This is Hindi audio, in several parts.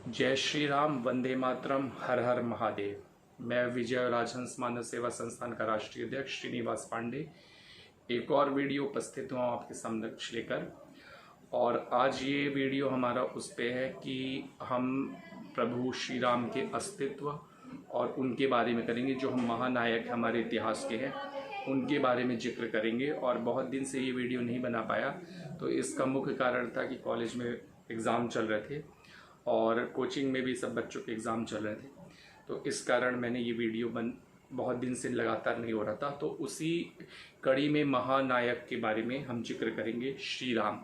जय श्री राम, वंदे मातरम, हर हर महादेव। मैं विजय राजहंस मानव सेवा संस्थान का राष्ट्रीय अध्यक्ष श्रीनिवास पांडे एक और वीडियो उपस्थित हुआ आपके समक्ष लेकर। और आज ये वीडियो हमारा उस पे है कि हम प्रभु श्री राम के अस्तित्व और उनके बारे में करेंगे, जो हम महानायक हमारे इतिहास के हैं उनके बारे में जिक्र करेंगे। और बहुत दिन से ये वीडियो नहीं बना पाया, तो इसका मुख्य कारण था कि कॉलेज में एग्ज़ाम चल रहे थे और कोचिंग में भी सब बच्चों के एग्ज़ाम चल रहे थे, तो इस कारण मैंने ये वीडियो बहुत दिन से लगातार नहीं हो रहा था। तो उसी कड़ी में महानायक के बारे में हम जिक्र करेंगे, श्री राम।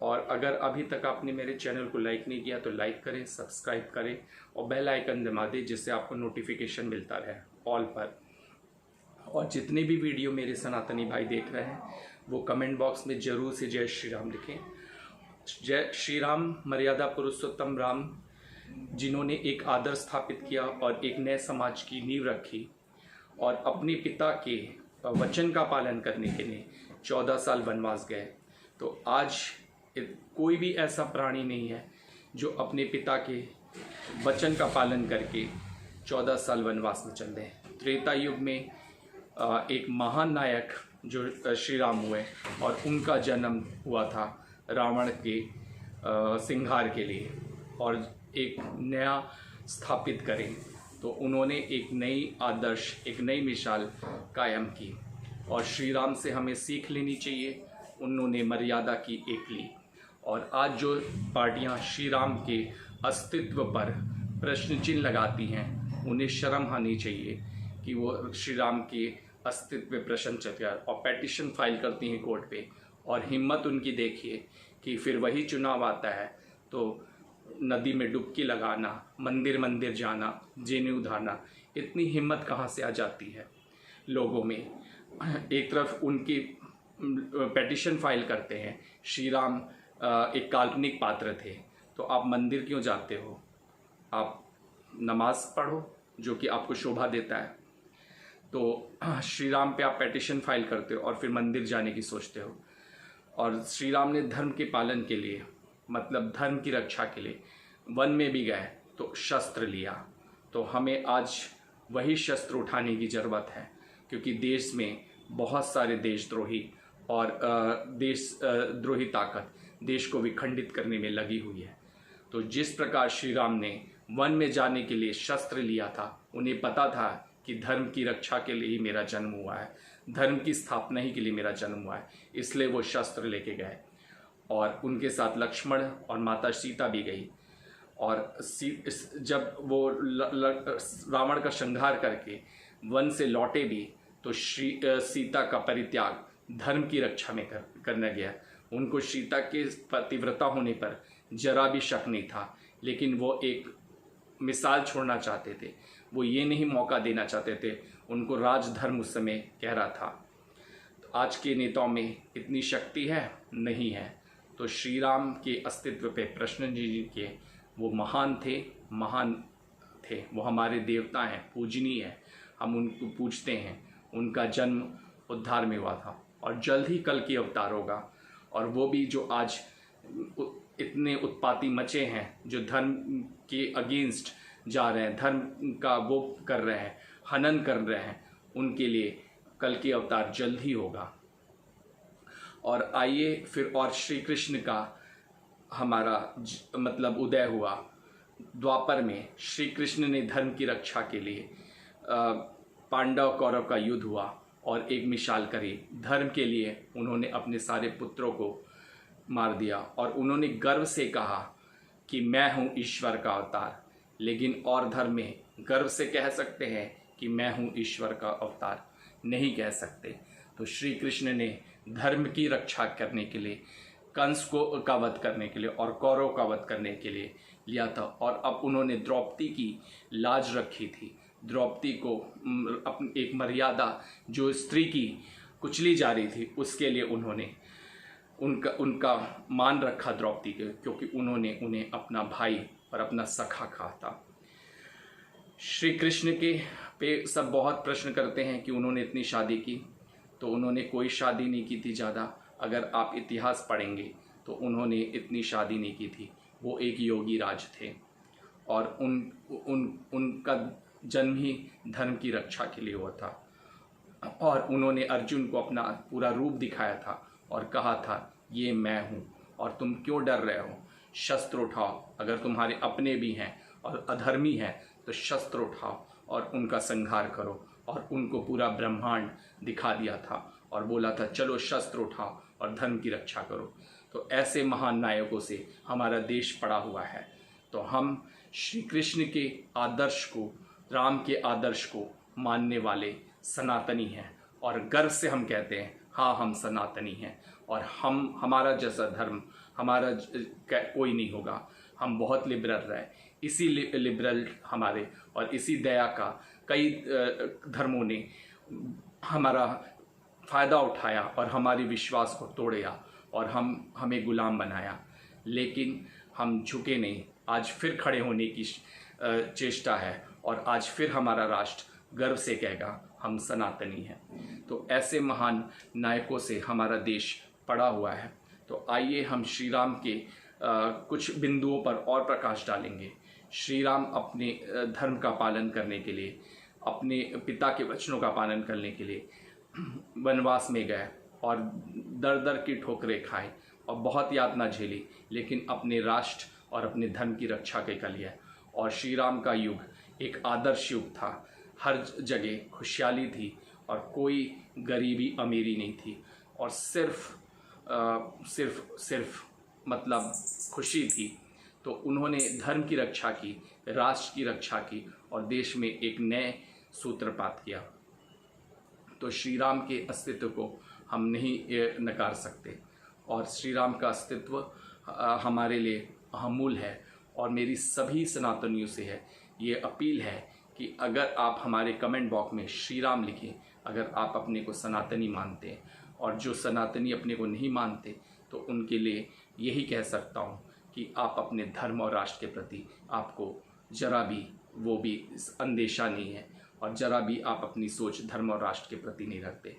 और अगर अभी तक आपने मेरे चैनल को लाइक नहीं किया तो लाइक करें, सब्सक्राइब करें और बेल आइकन दबा दें, जिससे आपको नोटिफिकेशन मिलता रहे ऑल पर। और जितने भी वीडियो मेरे सनातनी भाई देख रहे हैं वो कमेंट बॉक्स में ज़रूर से जय श्री राम लिखें। जय श्री राम मर्यादा पुरुषोत्तम राम, जिन्होंने एक आदर्श स्थापित किया और एक नए समाज की नींव रखी और अपने पिता के वचन का पालन करने के लिए 14 साल वनवास गए। तो आज कोई भी ऐसा प्राणी नहीं है जो अपने पिता के वचन का पालन करके 14 साल वनवास में चल दें। त्रेता युग में एक महान नायक जो श्री राम हुए और उनका जन्म हुआ था रावण के संहार के लिए और एक नया स्थापित करें। तो उन्होंने एक नई आदर्श, एक नई मिसाल कायम की और श्री राम से हमें सीख लेनी चाहिए। उन्होंने मर्यादा की एक ली। और आज जो पार्टियां श्री राम के अस्तित्व पर प्रश्न चिन्ह लगाती हैं, उन्हें शर्म आनी चाहिए कि वो श्री राम के अस्तित्व पे प्रश्न चिन्ह और पेटिशन फाइल करती हैं कोर्ट पे। और हिम्मत उनकी देखिए कि फिर वही चुनाव आता है तो नदी में डुबकी लगाना, मंदिर मंदिर जाना, जेनेऊ उधारना, इतनी हिम्मत कहाँ से आ जाती है लोगों में। एक तरफ उनकी पेटिशन फाइल करते हैं, श्री राम एक काल्पनिक पात्र थे, तो आप मंदिर क्यों जाते हो? आप नमाज पढ़ो जो कि आपको शोभा देता है। तो श्री राम पे आप पेटिशन फाइल करते हो और फिर मंदिर जाने की सोचते हो। और श्री राम ने धर्म के पालन के लिए, मतलब धर्म की रक्षा के लिए वन में भी गए तो शस्त्र लिया। तो हमें आज वही शस्त्र उठाने की ज़रूरत है, क्योंकि देश में बहुत सारे देशद्रोही और देशद्रोही ताकत देश को विखंडित करने में लगी हुई है। तो जिस प्रकार श्री राम ने वन में जाने के लिए शस्त्र लिया था, उन्हें पता था कि धर्म की रक्षा के लिए ही मेरा जन्म हुआ है, धर्म की स्थापना ही के लिए मेरा जन्म हुआ है, इसलिए वो शस्त्र लेके गए। और उनके साथ लक्ष्मण और माता सीता भी गई। और जब वो रावण का संहार करके वन से लौटे भी तो सीता का परित्याग धर्म की रक्षा में करने गया। उनको सीता के पतिव्रता होने पर जरा भी शक नहीं था, लेकिन वो एक मिसाल छोड़ना चाहते थे। वो ये नहीं मौका देना चाहते थे, उनको राजधर्म उस समय कह रहा था। तो आज के नेताओं में इतनी शक्ति है? नहीं है। तो श्री राम के अस्तित्व पे प्रश्न जी के, वो महान थे, वो हमारे देवता हैं, पूजनीय है, हम उनको पूजते हैं। उनका जन्म उद्धार में हुआ था और जल्द ही कल की अवतार होगा। और वो भी जो आज इतने उत्पाती मचे हैं, जो धर्म के अगेंस्ट जा रहे हैं, धर्म का वो कर रहे हैं, हनन कर रहे हैं, उनके लिए कल की अवतार जल्द ही होगा। और आइए फिर, और श्री कृष्ण का हमारा मतलब उदय हुआ द्वापर में। श्री कृष्ण ने धर्म की रक्षा के लिए पांडव कौरव का युद्ध हुआ और एक मिसाल करी। धर्म के लिए उन्होंने अपने सारे पुत्रों को मार दिया और उन्होंने गर्व से कहा कि मैं हूँ ईश्वर का अवतार। लेकिन और धर्म में गर्व से कह सकते हैं कि मैं हूँ ईश्वर का अवतार? नहीं कह सकते। तो श्री कृष्ण ने धर्म की रक्षा करने के लिए कंस का वध करने के लिए और कौरव का वध करने के लिए लिया था। और अब उन्होंने द्रौपदी की लाज रखी थी। द्रौपदी को अपनी एक मर्यादा जो स्त्री की कुचली जा रही थी, उसके लिए उन्होंने उनका मान रखा द्रौपदी के, क्योंकि उन्होंने उन्हें अपना भाई और अपना सखा कहा था। श्री कृष्ण के पे सब बहुत प्रश्न करते हैं कि उन्होंने इतनी शादी की, तो उन्होंने कोई शादी नहीं की थी ज़्यादा। अगर आप इतिहास पढ़ेंगे तो उन्होंने इतनी शादी नहीं की थी। वो एक योगी राज थे और उनका जन्म ही धर्म की रक्षा के लिए हुआ था। और उन्होंने अर्जुन को अपना पूरा रूप दिखाया था और कहा था, ये मैं हूँ और तुम क्यों डर रहे हो, शस्त्र उठाओ, अगर तुम्हारे अपने भी हैं और अधर्मी हैं तो शस्त्र उठाओ और उनका संहार करो। और उनको पूरा ब्रह्मांड दिखा दिया था और बोला था, चलो शस्त्र उठाओ और धर्म की रक्षा करो। तो ऐसे महान नायकों से हमारा देश पड़ा हुआ है। तो हम श्री कृष्ण के आदर्श को, राम के आदर्श को मानने वाले सनातनी हैं और गर्व से हम कहते हैं, हाँ हम सनातनी हैं और हमारा जैसा धर्म हमारा कोई नहीं होगा। हम बहुत लिबरल रहे, इसी लिबरल हमारे और इसी दया का कई धर्मों ने हमारा फ़ायदा उठाया और हमारे विश्वास को तोड़या और हमें गुलाम बनाया। लेकिन हम झुके नहीं, आज फिर खड़े होने की चेष्टा है और आज फिर हमारा राष्ट्र गर्व से कहेगा, हम सनातनी हैं। तो ऐसे महान नायकों से हमारा देश पड़ा हुआ है। तो आइए हम श्री राम के कुछ बिंदुओं पर और प्रकाश डालेंगे। श्री राम अपने धर्म का पालन करने के लिए, अपने पिता के वचनों का पालन करने के लिए वनवास में गए और दर दर की ठोकरें खाए और बहुत यातना झेली, लेकिन अपने राष्ट्र और अपने धर्म की रक्षा के लिए। और श्री राम का युग एक आदर्श युग था, हर जगह खुशहाली थी और कोई गरीबी अमीरी नहीं थी और सिर्फ मतलब खुशी थी। तो उन्होंने धर्म की रक्षा की, राष्ट्र की रक्षा की और देश में एक नए सूत्रपात किया। तो श्री राम के अस्तित्व को हम नहीं नकार सकते और श्री राम का अस्तित्व हमारे लिए अहमूल है। और मेरी सभी सनातनियों से है ये अपील है कि अगर आप हमारे कमेंट बॉक्स में श्री राम लिखें, अगर आप अपने को सनातनी मानते हैं, और जो सनातनी अपने को नहीं मानते तो उनके लिए यही कह सकता हूँ कि आप अपने धर्म और राष्ट्र के प्रति आपको जरा भी वो भी अंदेशा नहीं है और जरा भी आप अपनी सोच धर्म और राष्ट्र के प्रति नहीं रखते।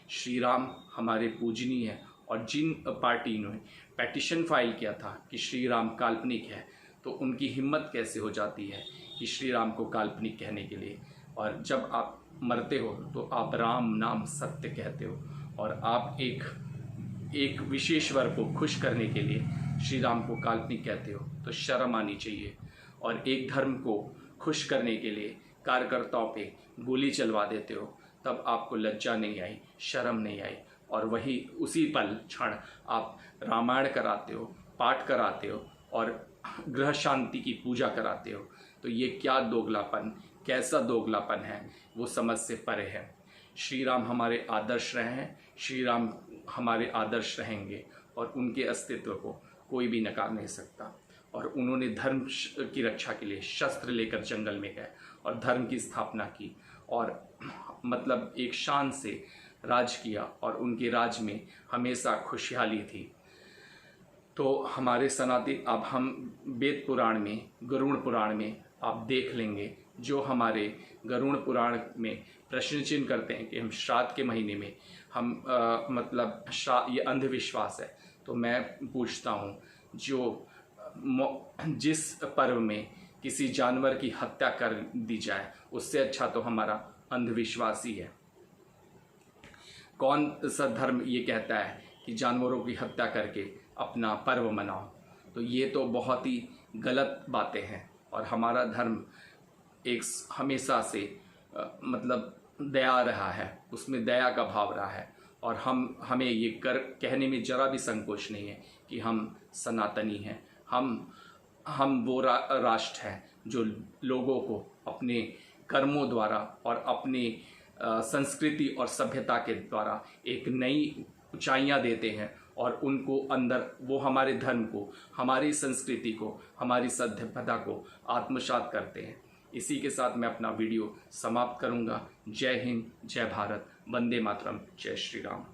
श्री राम हमारे पूजनीय हैं और जिन पार्टी ने पेटिशन फाइल किया था कि श्री राम काल्पनिक है, तो उनकी हिम्मत कैसे हो जाती है कि श्री राम को काल्पनिक कहने के लिए। और जब आप मरते हो तो आप राम नाम सत्य कहते हो और आप एक विशेष वर्ग को खुश करने के लिए श्री राम को काल्पनिक कहते हो, तो शर्म आनी चाहिए। और एक धर्म को खुश करने के लिए कार्यकर्ताओं पे गोली चलवा देते हो, तब आपको लज्जा नहीं आई, शर्म नहीं आई। और वही उसी पल क्षण आप रामायण कराते हो, पाठ कराते हो और ग्रह शांति की पूजा कराते हो। तो ये क्या दोगलापन, कैसा दोगलापन है, वो समझ से परे है। श्री राम हमारे आदर्श रहे हैं, श्री राम हमारे आदर्श रहेंगे और उनके अस्तित्व को कोई भी नकार नहीं सकता। और उन्होंने धर्म की रक्षा के लिए शस्त्र लेकर जंगल में गए और धर्म की स्थापना की और मतलब एक शान से राज किया और उनके राज में हमेशा खुशहाली थी। तो हमारे सनातन, अब हम वेद पुराण में, गरुड़ पुराण में आप देख लेंगे, जो हमारे गरुड़ पुराण में प्रश्न चिन्ह करते हैं कि हम श्राद्ध के महीने में हम मतलब ये अंधविश्वास है। तो मैं पूछता हूँ, जिस पर्व में किसी जानवर की हत्या कर दी जाए, उससे अच्छा तो हमारा अंधविश्वास ही है। कौन सा धर्म ये कहता है कि जानवरों की हत्या करके अपना पर्व मनाओ? तो ये तो बहुत ही गलत बातें हैं। और हमारा धर्म एक हमेशा से मतलब दया रहा है, उसमें दया का भाव रहा है। और हमें ये कहने में जरा भी संकोच नहीं है कि हम सनातनी हैं। हम वो राष्ट्र हैं जो लोगों को अपने कर्मों द्वारा और अपनी संस्कृति और सभ्यता के द्वारा एक नई ऊंचाइयां देते हैं और उनको अंदर वो हमारे धर्म को, हमारी संस्कृति को, हमारी सभ्यता को आत्मसात करते हैं। इसी के साथ मैं अपना वीडियो समाप्त करूंगा। जय हिंद, जय भारत, वंदे मातरम, जय श्री राम।